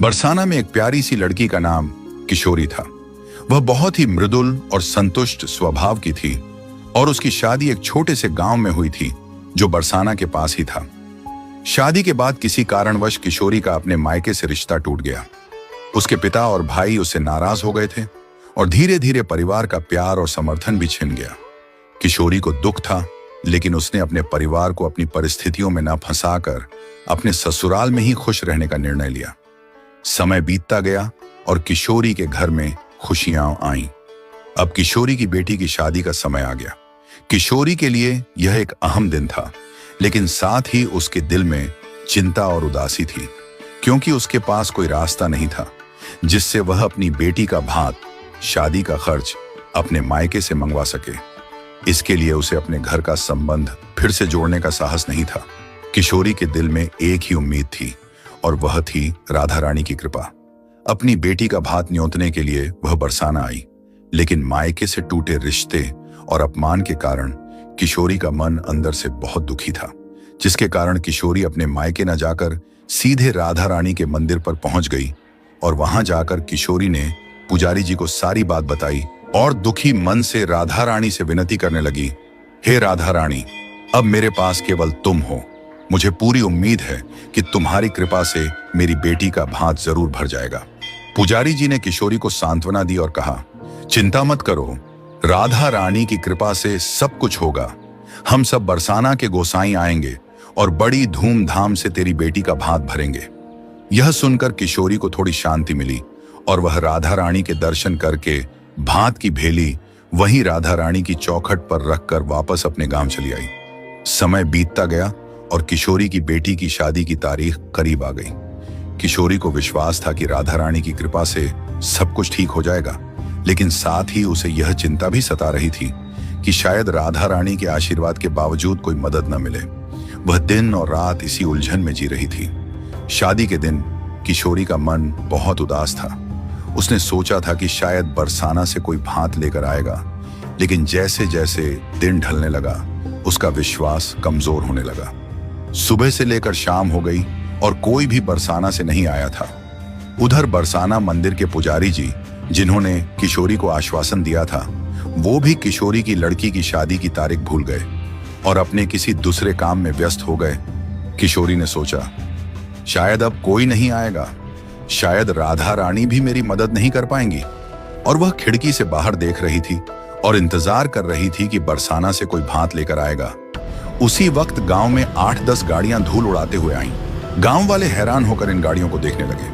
बरसाना में एक प्यारी सी लड़की का नाम किशोरी था। वह बहुत ही मृदुल और संतुष्ट स्वभाव की थी और उसकी शादी एक छोटे से गांव में हुई थी जो बरसाना के पास ही था। शादी के बाद किसी कारणवश किशोरी का अपने मायके से रिश्ता टूट गया। उसके पिता और भाई उससे नाराज हो गए थे और धीरे धीरे परिवार का प्यार और समर्थन भी छिन गया। किशोरी को दुख था, लेकिन उसने अपने परिवार को अपनी परिस्थितियों में न फंसाकर अपने ससुराल में ही खुश रहने का निर्णय लिया। समय बीतता गया और किशोरी के घर में खुशियां आईं। अब किशोरी की बेटी की शादी का समय आ गया। किशोरी के लिए यह एक अहम दिन था, लेकिन साथ ही उसके दिल में चिंता और उदासी थी, क्योंकि उसके पास कोई रास्ता नहीं था जिससे वह अपनी बेटी का भात, शादी का खर्च अपने मायके से मंगवा सके। इसके लिए उसे अपने घर का संबंध फिर से जोड़ने का साहस नहीं था। किशोरी के दिल में एक ही उम्मीद थी और वह थी राधा रानी की कृपा। अपनी बेटी का भात न्योतने के लिए वह बरसाना आई, लेकिन मायके से टूटे रिश्ते और अपमान के कारण किशोरी का मन अंदर से बहुत दुखी था, जिसके कारण किशोरी अपने मायके न जाकर सीधे राधा रानी के मंदिर पर पहुंच गई और वहां जाकर किशोरी ने पुजारी जी को सारी बात बताई और दुखी मन से राधा रानी से विनती करने लगी, हे राधा रानी, अब मेरे पास केवल तुम हो। मुझे पूरी उम्मीद है कि तुम्हारी कृपा से मेरी बेटी का भात जरूर भर जाएगा। पुजारी जी ने किशोरी को सांत्वना दी और कहा, चिंता मत करो, राधा रानी की कृपा से सब कुछ होगा। हम सब बरसाना के गोसाई आएंगे और बड़ी धूमधाम से तेरी बेटी का भात भरेंगे। यह सुनकर किशोरी को थोड़ी शांति मिली और वह राधा रानी के दर्शन करके भात की भेली वहीं राधा रानी की चौखट पर रखकर वापस अपने गांव चली आई। समय बीतता गया और किशोरी की बेटी की शादी की तारीख करीब आ गई। किशोरी को विश्वास था कि राधा रानी की कृपा से सब कुछ ठीक हो जाएगा, लेकिन साथ ही उसे यह चिंता भी सता रही थी कि शायद राधा रानी के आशीर्वाद के बावजूद कोई मदद न मिले। वह दिन और रात इसी उलझन में जी रही थी। शादी के दिन किशोरी का मन बहुत उदास था। उसने सोचा था कि शायद बरसाना से कोई भात लेकर आएगा, लेकिन जैसे जैसे दिन ढलने लगा उसका विश्वास कमजोर होने लगा। सुबह से लेकर शाम हो गई और कोई भी बरसाना से नहीं आया था। उधर बरसाना मंदिर के पुजारी जी, जिन्होंने किशोरी को आश्वासन दिया था, वो भी किशोरी की लड़की की शादी की तारीख भूल गए और अपने किसी दूसरे काम में व्यस्त हो गए। किशोरी ने सोचा, शायद अब कोई नहीं आएगा, शायद राधा रानी भी मेरी मदद नहीं कर पाएंगी। और वह खिड़की से बाहर देख रही थी और इंतजार कर रही थी कि बरसाना से कोई भात लेकर आएगा। उसी वक्त गांव में 8-10 गाड़ियां धूल उड़ाते हुए आईं। गांव वाले हैरान होकर इन गाड़ियों को देखने लगे।